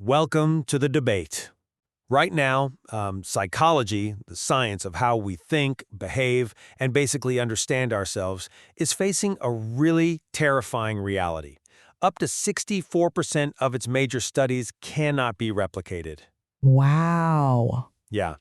Welcome to the debate. Right now, psychology, the science of how we think, behave, and basically understand ourselves, is facing a really terrifying reality. Up to 64% of its major studies cannot be replicated. Wow. Yeah.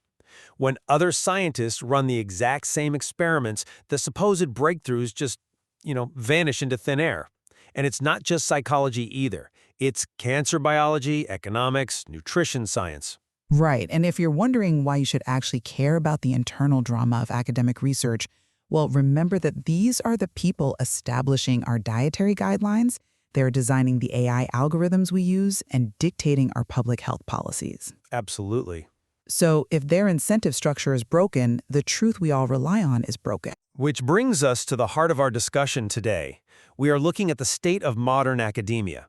When other scientists run the exact same experiments, the supposed breakthroughs just, vanish into thin air. And it's not just psychology either. It's cancer biology, economics, nutrition science. Right. And if you're wondering why you should actually care about the internal drama of academic research, well, remember that these are the people establishing our dietary guidelines. They're designing the AI algorithms we use and dictating our public health policies. Absolutely. So if their incentive structure is broken, the truth we all rely on is broken. Which brings us to the heart of our discussion today. We are looking at the state of modern academia.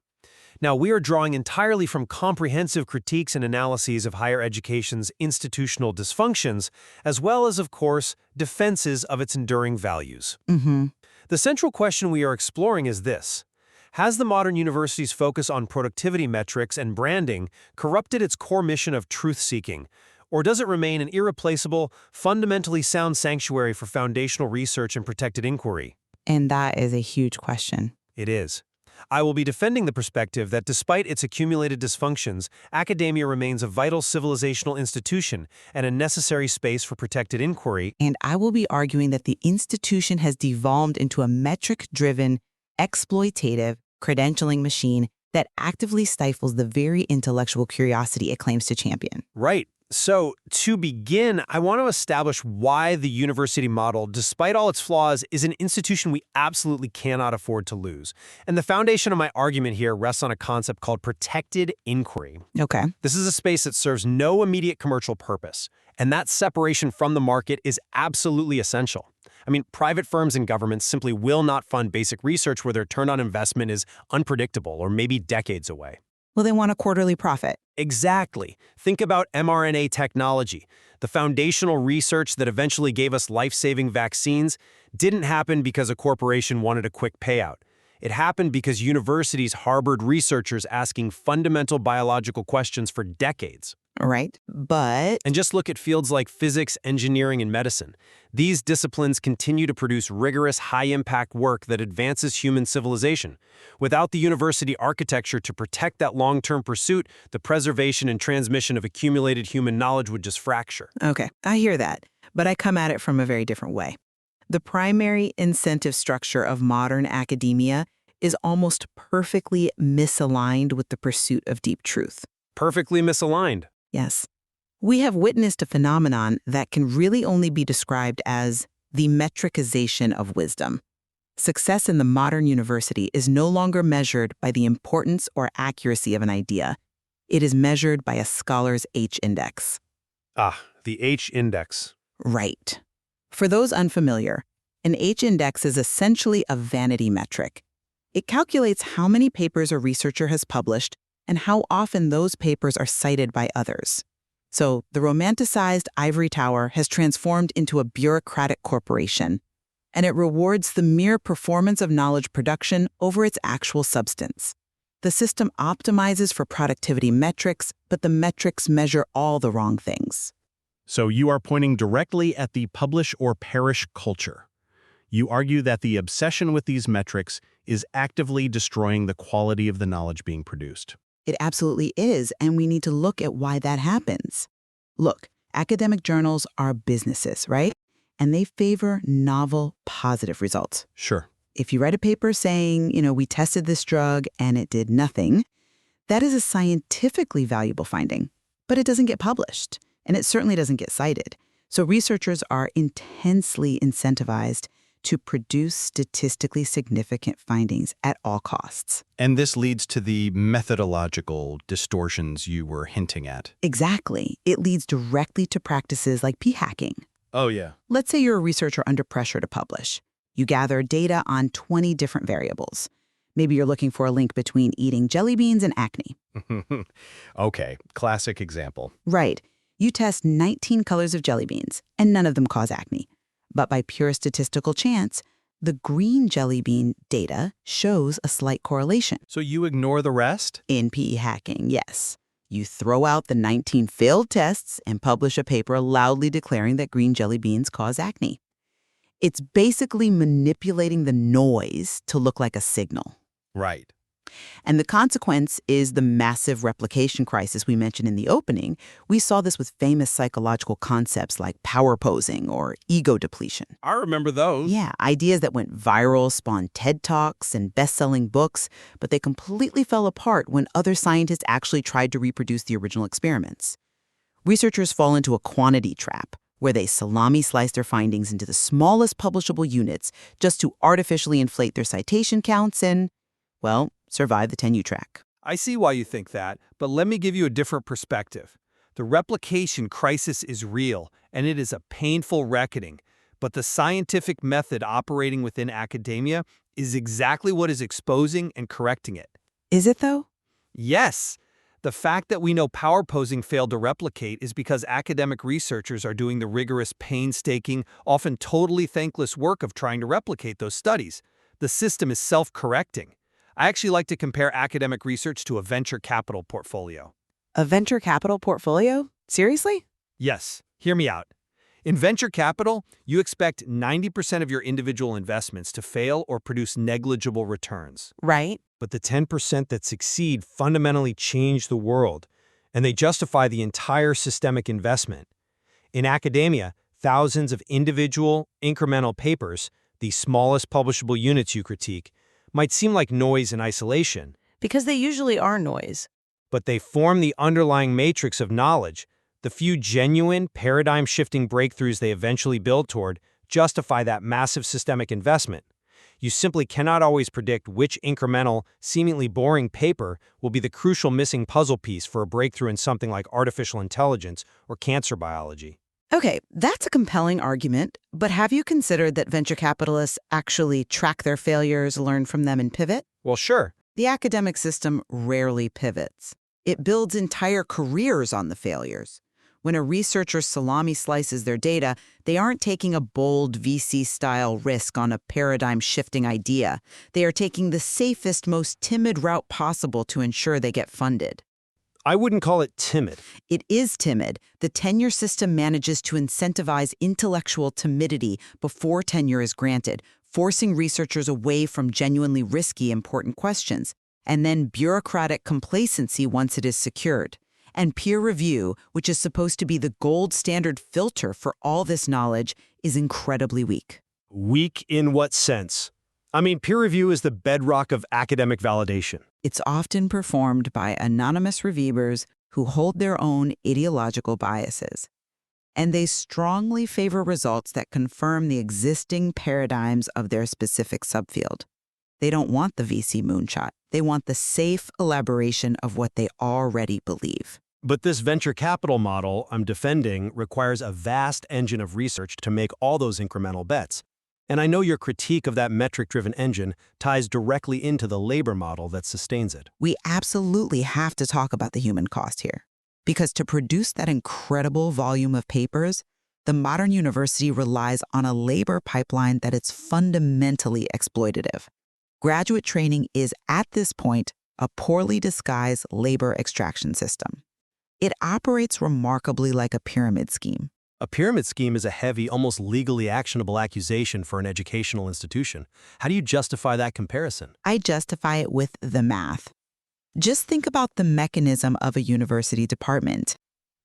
Now, we are drawing entirely from comprehensive critiques and analyses of higher education's institutional dysfunctions, as well as, of course, defenses of its enduring values. The central question we are exploring is this. Has the modern university's focus on productivity metrics and branding corrupted its core mission of truth-seeking? Or does it remain an irreplaceable, fundamentally sound sanctuary for foundational research and protected inquiry? And that is a huge question. It is. I will be defending the perspective that despite its accumulated dysfunctions, academia remains a vital civilizational institution and a necessary space for protected inquiry. And I will be arguing that the institution has devolved into a metric-driven, exploitative, credentialing machine that actively stifles the very intellectual curiosity it claims to champion. Right. So, to begin, I want to establish why the university model, despite all its flaws, is an institution we absolutely cannot afford to lose. And the foundation of my argument here rests on a concept called protected inquiry. Okay. This is a space that serves no immediate commercial purpose, and that separation from the market is absolutely essential. I mean, private firms and governments simply will not fund basic research where their return on investment is unpredictable or maybe decades away. Well, they want a quarterly profit. Exactly. Think about mRNA technology. The foundational research that eventually gave us life-saving vaccines didn't happen because a corporation wanted a quick payout. It happened because universities harbored researchers asking fundamental biological questions for decades. Right, but... And just look at fields like physics, engineering, and medicine. These disciplines continue to produce rigorous, high-impact work that advances human civilization. Without the university architecture to protect that long-term pursuit, the preservation and transmission of accumulated human knowledge would just fracture. Okay, I hear that, but I come at it from a very different way. The primary incentive structure of modern academia is almost perfectly misaligned with the pursuit of deep truth. Perfectly misaligned. Yes. We have witnessed a phenomenon that can really only be described as the metricization of wisdom. Success in the modern university is no longer measured by the importance or accuracy of an idea. It is measured by a scholar's H-index. Ah, the H-index. Right. For those unfamiliar, an H-index is essentially a vanity metric. It calculates how many papers a researcher has published and how often those papers are cited by others. So the romanticized ivory tower has transformed into a bureaucratic corporation, and it rewards the mere performance of knowledge production over its actual substance. The system optimizes for productivity metrics, but the metrics measure all the wrong things. So you are pointing directly at the publish or perish culture. You argue that the obsession with these metrics is actively destroying the quality of the knowledge being produced. It absolutely is, and we need to look at why that happens. Look, academic journals are businesses, right? And they favor novel, positive results. Sure. If you write a paper saying, we tested this drug and it did nothing, that is a scientifically valuable finding, but it doesn't get published, and it certainly doesn't get cited. So researchers are intensely incentivized to produce statistically significant findings at all costs. And this leads to the methodological distortions you were hinting at. Exactly. It leads directly to practices like p-hacking. Oh, yeah. Let's say you're a researcher under pressure to publish. You gather data on 20 different variables. Maybe you're looking for a link between eating jelly beans and acne. Okay, classic example. Right. You test 19 colors of jelly beans, and none of them cause acne. But by pure statistical chance, the green jelly bean data shows a slight correlation. So you ignore the rest? In PE hacking, yes. You throw out the 19 failed tests and publish a paper loudly declaring that green jelly beans cause acne. It's basically manipulating the noise to look like a signal. Right. And the consequence is the massive replication crisis we mentioned in the opening. We saw this with famous psychological concepts like power posing or ego depletion. I remember those. Yeah, ideas that went viral spawned TED Talks and best-selling books, but they completely fell apart when other scientists actually tried to reproduce the original experiments. Researchers fall into a quantity trap, where they salami slice their findings into the smallest publishable units just to artificially inflate their citation counts and, well, survive the tenure track. I see why you think that, but let me give you a different perspective. The replication crisis is real, and it is a painful reckoning. But the scientific method operating within academia is exactly what is exposing and correcting it. Is it, though? Yes. The fact that we know power posing failed to replicate is because academic researchers are doing the rigorous, painstaking, often totally thankless work of trying to replicate those studies. The system is self-correcting. I actually like to compare academic research to a venture capital portfolio. A venture capital portfolio? Seriously? Yes, hear me out. In venture capital, you expect 90% of your individual investments to fail or produce negligible returns. Right. But the 10% that succeed fundamentally change the world, and they justify the entire systemic investment. In academia, thousands of individual, incremental papers, the smallest publishable units you critique, might seem like noise in isolation. Because they usually are noise. But they form the underlying matrix of knowledge. The few genuine, paradigm-shifting breakthroughs they eventually build toward justify that massive systemic investment. You simply cannot always predict which incremental, seemingly boring paper will be the crucial missing puzzle piece for a breakthrough in something like artificial intelligence or cancer biology. Okay, that's a compelling argument, but have you considered that venture capitalists actually track their failures, learn from them, and pivot? Well, sure. The academic system rarely pivots. It builds entire careers on the failures. When a researcher salami slices their data, they aren't taking a bold VC-style risk on a paradigm-shifting idea. They are taking the safest, most timid route possible to ensure they get funded. I wouldn't call it timid. It is timid. The tenure system manages to incentivize intellectual timidity before tenure is granted, forcing researchers away from genuinely risky, important questions, and then bureaucratic complacency once it is secured. And peer review, which is supposed to be the gold standard filter for all this knowledge, is incredibly weak. Weak in what sense? I mean, peer review is the bedrock of academic validation. It's often performed by anonymous reviewers who hold their own ideological biases. And they strongly favor results that confirm the existing paradigms of their specific subfield. They don't want the VC moonshot. They want the safe elaboration of what they already believe. But this venture capital model I'm defending requires a vast engine of research to make all those incremental bets. And I know your critique of that metric-driven engine ties directly into the labor model that sustains it. We absolutely have to talk about the human cost here. Because to produce that incredible volume of papers, the modern university relies on a labor pipeline that is fundamentally exploitative. Graduate training is, at this point, a poorly disguised labor extraction system. It operates remarkably like a pyramid scheme. A pyramid scheme is a heavy, almost legally actionable accusation for an educational institution. How do you justify that comparison? I justify it with the math. Just think about the mechanism of a university department.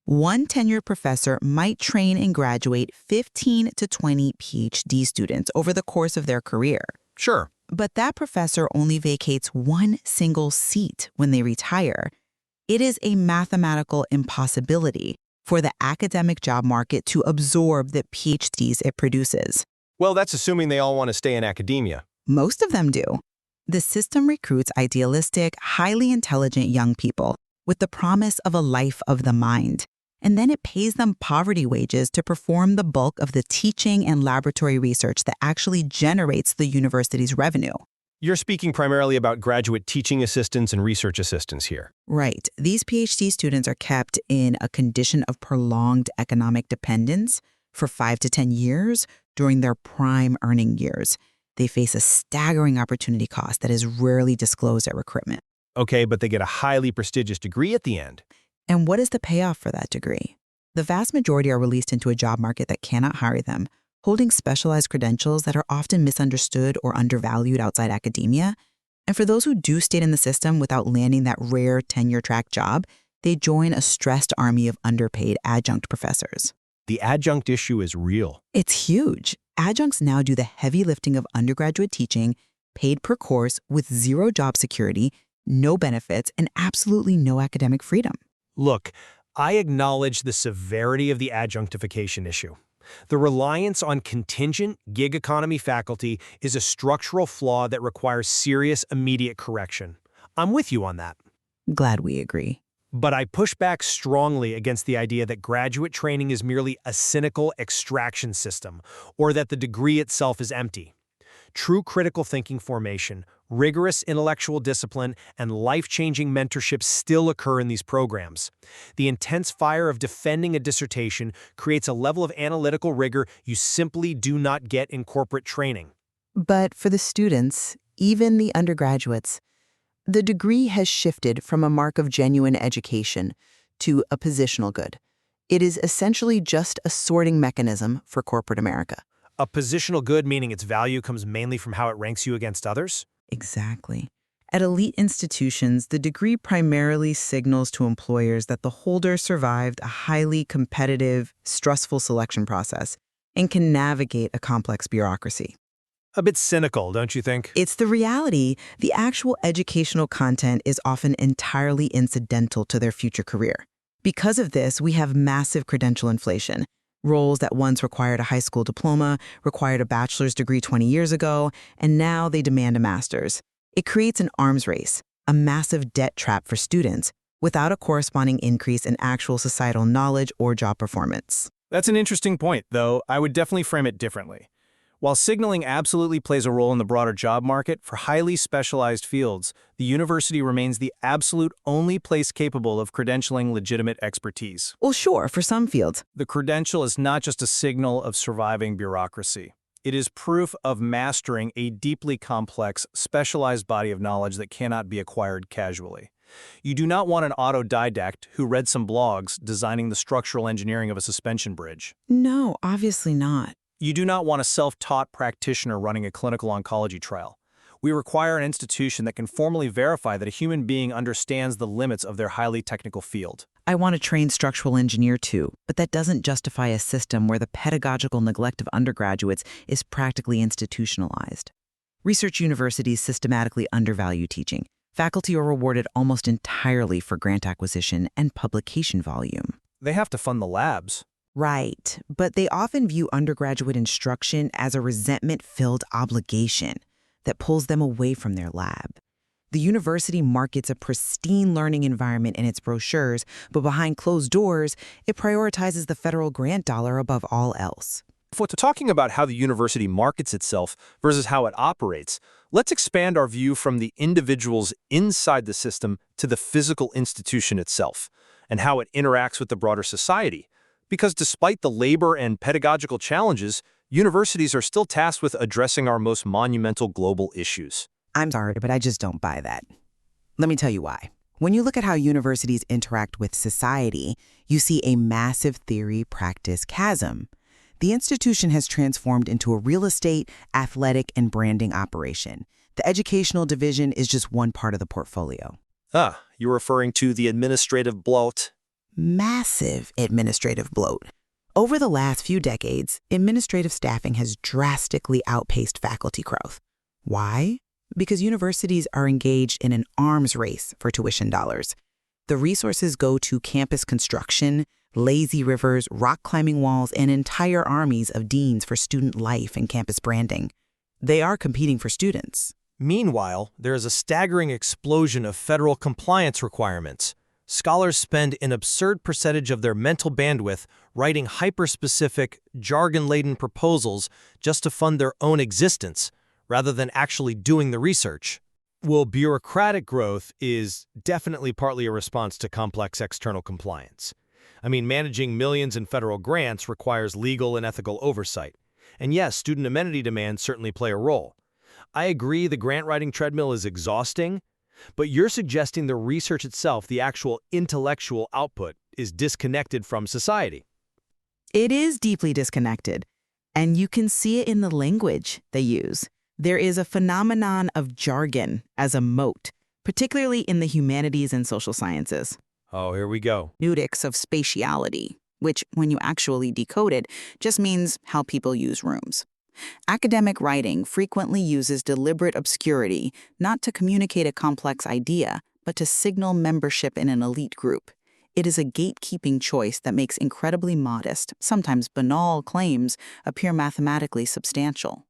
One tenured professor might train and graduate 15 to 20 PhD students over the course of their career. Sure. But that professor only vacates one single seat when they retire. It is a mathematical impossibility for the academic job market to absorb the PhDs it produces. Well, that's assuming they all want to stay in academia. Most of them do. The system recruits idealistic, highly intelligent young people with the promise of a life of the mind. And then it pays them poverty wages to perform the bulk of the teaching and laboratory research that actually generates the university's revenue. You're speaking primarily about graduate teaching assistants and research assistants here. Right. These PhD students are kept in a condition of prolonged economic dependence for 5 to 10 years during their prime earning years. They face a staggering opportunity cost that is rarely disclosed at recruitment. Okay, but they get a highly prestigious degree at the end. And what is the payoff for that degree? The vast majority are released into a job market that cannot hire them, holding specialized credentials that are often misunderstood or undervalued outside academia. And for those who do stay in the system without landing that rare tenure-track job, they join a stressed army of underpaid adjunct professors. The adjunct issue is real. It's huge. Adjuncts now do the heavy lifting of undergraduate teaching, paid per course with zero job security, no benefits, and absolutely no academic freedom. Look, I acknowledge the severity of the adjunctification issue. The reliance on contingent, gig economy faculty is a structural flaw that requires serious, immediate correction. I'm with you on that. Glad we agree. But I push back strongly against the idea that graduate training is merely a cynical extraction system, or that the degree itself is empty. True critical thinking formation, rigorous intellectual discipline, and life-changing mentorship still occur in these programs. The intense fire of defending a dissertation creates a level of analytical rigor you simply do not get in corporate training. But for the students, even the undergraduates, the degree has shifted from a mark of genuine education to a positional good. It is essentially just a sorting mechanism for corporate America. A positional good meaning its value comes mainly from how it ranks you against others? Exactly. At elite institutions, the degree primarily signals to employers that the holder survived a highly competitive, stressful selection process and can navigate a complex bureaucracy. A bit cynical, don't you think? It's the reality. The actual educational content is often entirely incidental to their future career. Because of this, we have massive credential inflation. Roles that once required a high school diploma, required a bachelor's degree 20 years ago, and now they demand a master's. It creates an arms race, a massive debt trap for students, without a corresponding increase in actual societal knowledge or job performance. That's an interesting point, though I would definitely frame it differently. While signaling absolutely plays a role in the broader job market, for highly specialized fields, the university remains the absolute only place capable of credentialing legitimate expertise. Well, sure, for some fields. The credential is not just a signal of surviving bureaucracy. It is proof of mastering a deeply complex, specialized body of knowledge that cannot be acquired casually. You do not want an autodidact who read some blogs designing the structural engineering of a suspension bridge. No, obviously not. You do not want a self-taught practitioner running a clinical oncology trial. We require an institution that can formally verify that a human being understands the limits of their highly technical field. I want a trained structural engineer too, but that doesn't justify a system where the pedagogical neglect of undergraduates is practically institutionalized. Research universities systematically undervalue teaching. Faculty are rewarded almost entirely for grant acquisition and publication volume. They have to fund the labs. Right, but they often view undergraduate instruction as a resentment-filled obligation that pulls them away from their lab. The university markets a pristine learning environment in its brochures, but behind closed doors, it prioritizes the federal grant dollar above all else. If we're talking about how the university markets itself versus how it operates, let's expand our view from the individuals inside the system to the physical institution itself, and how it interacts with the broader society. Because despite the labor and pedagogical challenges, universities are still tasked with addressing our most monumental global issues. I'm sorry, but I just don't buy that. Let me tell you why. When you look at how universities interact with society, you see a massive theory-practice chasm. The institution has transformed into a real estate, athletic, and branding operation. The educational division is just one part of the portfolio. Ah, you're referring to the administrative bloat? Massive administrative bloat. Over the last few decades, administrative staffing has drastically outpaced faculty growth. Why? Because universities are engaged in an arms race for tuition dollars. The resources go to campus construction, lazy rivers, rock climbing walls, and entire armies of deans for student life and campus branding. They are competing for students. Meanwhile, there is a staggering explosion of federal compliance requirements. Scholars spend an absurd percentage of their mental bandwidth writing hyper-specific, jargon-laden proposals just to fund their own existence, rather than actually doing the research. Well, bureaucratic growth is definitely partly a response to complex external compliance. I mean, managing millions in federal grants requires legal and ethical oversight. And yes, student amenity demands certainly play a role. I agree the grant writing treadmill is exhausting, But you're suggesting the research itself, the actual intellectual output, is disconnected from society. It is deeply disconnected, and you can see it in the language they use. There is a phenomenon of jargon as a moat, particularly in the humanities and social sciences. Oh, here we go. Hermeneutics of spatiality, which, when you actually decode it, just means how people use rooms. Academic writing frequently uses deliberate obscurity not to communicate a complex idea, but to signal membership in an elite group. It is a gatekeeping choice that makes incredibly modest, sometimes banal claims appear mathematically substantial.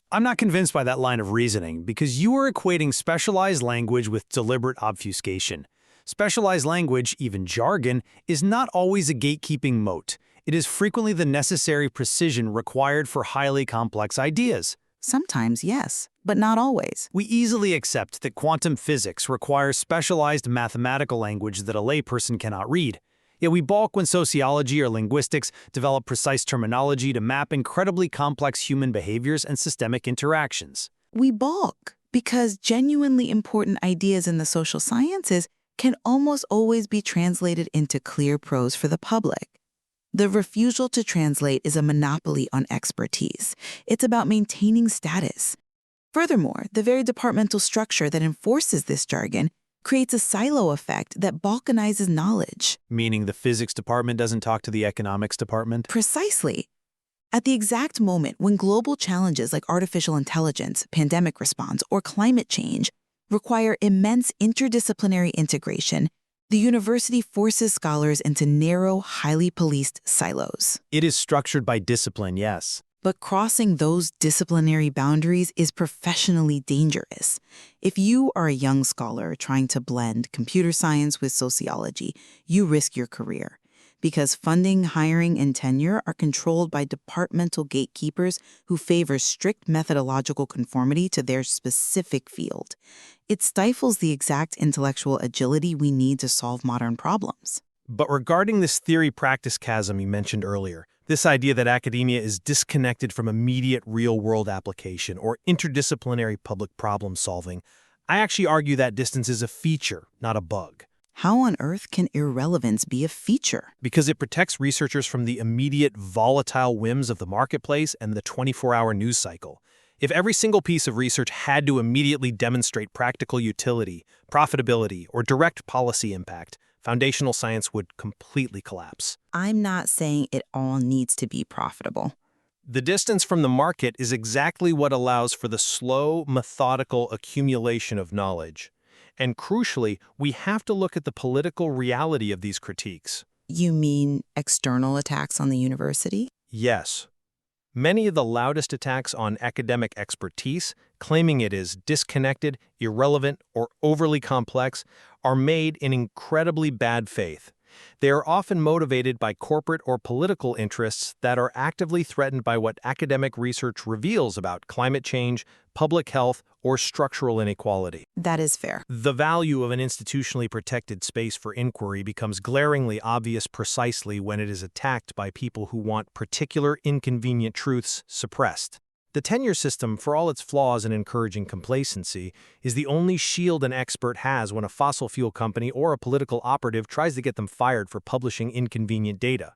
I'm not convinced by that line of reasoning because you are equating specialized language with deliberate obfuscation. Specialized language, even jargon, is not always a gatekeeping moat. It is frequently the necessary precision required for highly complex ideas. Sometimes, yes, but not always. We easily accept that quantum physics requires specialized mathematical language that a layperson cannot read. Yet we balk when sociology or linguistics develop precise terminology to map incredibly complex human behaviors and systemic interactions. We balk because genuinely important ideas in the social sciences can almost always be translated into clear prose for the public. The refusal to translate is a monopoly on expertise. It's about maintaining status. Furthermore, the very departmental structure that enforces this jargon creates a silo effect that balkanizes knowledge. Meaning the physics department doesn't talk to the economics department? Precisely. At the exact moment when global challenges like artificial intelligence, pandemic response, or climate change require immense interdisciplinary integration, the university forces scholars into narrow, highly policed silos. It is structured by discipline, yes. But crossing those disciplinary boundaries is professionally dangerous. If you are a young scholar trying to blend computer science with sociology, you risk your career. Because funding, hiring, and tenure are controlled by departmental gatekeepers who favor strict methodological conformity to their specific field. It stifles the exact intellectual agility we need to solve modern problems. But regarding this theory-practice chasm you mentioned earlier, this idea that academia is disconnected from immediate real-world application or interdisciplinary public problem-solving, I actually argue that distance is a feature, not a bug. How on earth can irrelevance be a feature? Because it protects researchers from the immediate volatile whims of the marketplace and the 24-hour news cycle. If every single piece of research had to immediately demonstrate practical utility, profitability, or direct policy impact, foundational science would completely collapse. I'm not saying it all needs to be profitable. The distance from the market is exactly what allows for the slow, methodical accumulation of knowledge. And crucially, we have to look at the political reality of these critiques. You mean external attacks on the university? Yes. Many of the loudest attacks on academic expertise, claiming it is disconnected, irrelevant, or overly complex, are made in incredibly bad faith. They are often motivated by corporate or political interests that are actively threatened by what academic research reveals about climate change, public health, or structural inequality. That is fair. The value of an institutionally protected space for inquiry becomes glaringly obvious precisely when it is attacked by people who want particular inconvenient truths suppressed. The tenure system, for all its flaws and encouraging complacency, is the only shield an expert has when a fossil fuel company or a political operative tries to get them fired for publishing inconvenient data.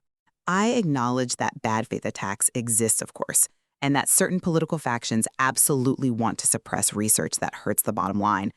I acknowledge that bad faith attacks exist, of course, and that certain political factions absolutely want to suppress research that hurts the bottom line.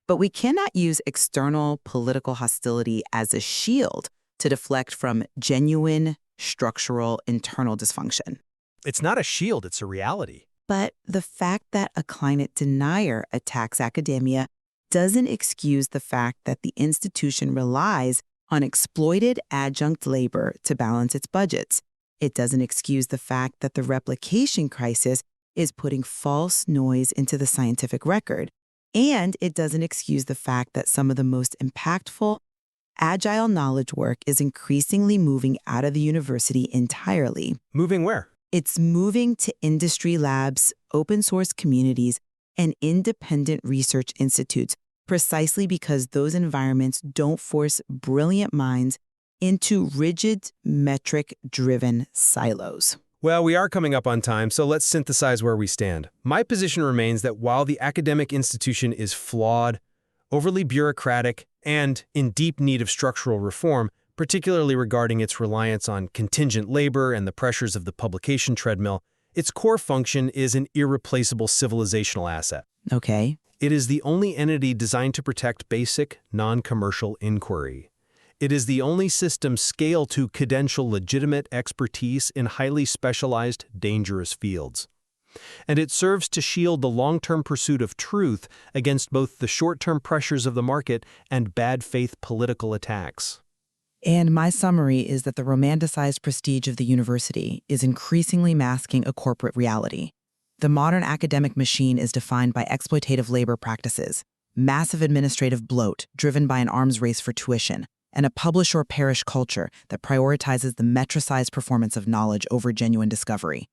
But we cannot use external political hostility as a shield to deflect from genuine, structural, internal dysfunction. It's not a shield, it's a reality. But the fact that a climate denier attacks academia doesn't excuse the fact that the institution relies on exploited adjunct labor to balance its budgets. It doesn't excuse the fact that the replication crisis is putting false noise into the scientific record. And it doesn't excuse the fact that some of the most impactful, agile knowledge work is increasingly moving out of the university entirely. Moving where? It's moving to industry labs, open source communities, and independent research institutes, precisely because those environments don't force brilliant minds into rigid, metric-driven silos. Well, we are coming up on time, so let's synthesize where we stand. My position remains that while the academic institution is flawed, overly bureaucratic, and in deep need of structural reform, particularly regarding its reliance on contingent labor and the pressures of the publication treadmill, its core function is an irreplaceable civilizational asset. Okay. It is the only entity designed to protect basic, non-commercial inquiry. It is the only system scaled to credential legitimate expertise in highly specialized, dangerous fields. And it serves to shield the long-term pursuit of truth against both the short-term pressures of the market and bad faith political attacks. And my summary is that the romanticized prestige of the university is increasingly masking a corporate reality. The modern academic machine is defined by exploitative labor practices, massive administrative bloat driven by an arms race for tuition, and a publish or perish culture that prioritizes the metricized performance of knowledge over genuine discovery.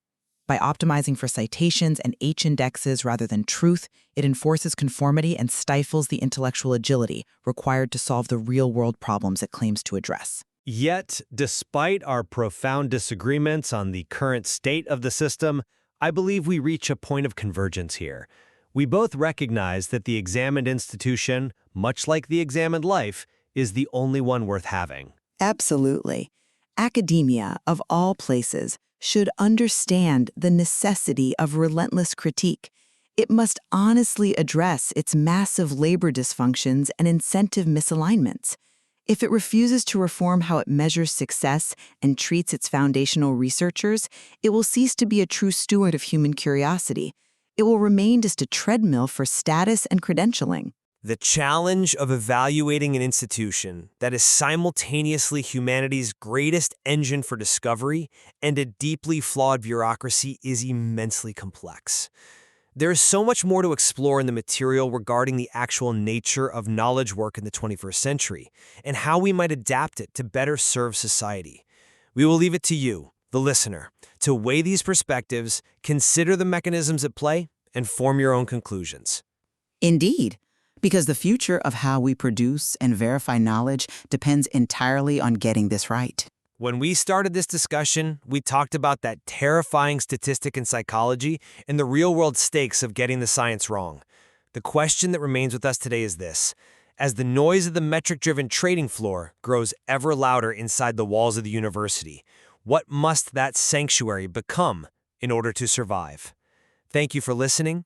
By optimizing for citations and H-indexes rather than truth, it enforces conformity and stifles the intellectual agility required to solve the real-world problems it claims to address. Yet, despite our profound disagreements on the current state of the system, I believe we reach a point of convergence here. We both recognize that the examined institution, much like the examined life, is the only one worth having. Absolutely. Academia, of all places, should understand the necessity of relentless critique. It must honestly address its massive labor dysfunctions and incentive misalignments. If it refuses to reform how it measures success and treats its foundational researchers, it will cease to be a true steward of human curiosity. It will remain just a treadmill for status and credentialing. The challenge of evaluating an institution that is simultaneously humanity's greatest engine for discovery and a deeply flawed bureaucracy is immensely complex. There is so much more to explore in the material regarding the actual nature of knowledge work in the 21st century and how we might adapt it to better serve society. We will leave it to you, the listener, to weigh these perspectives, consider the mechanisms at play, and form your own conclusions. Indeed. Because the future of how we produce and verify knowledge depends entirely on getting this right. When we started this discussion, we talked about that terrifying statistic in psychology and the real-world stakes of getting the science wrong. The question that remains with us today is this: as the noise of the metric-driven trading floor grows ever louder inside the walls of the university, what must that sanctuary become in order to survive? Thank you for listening,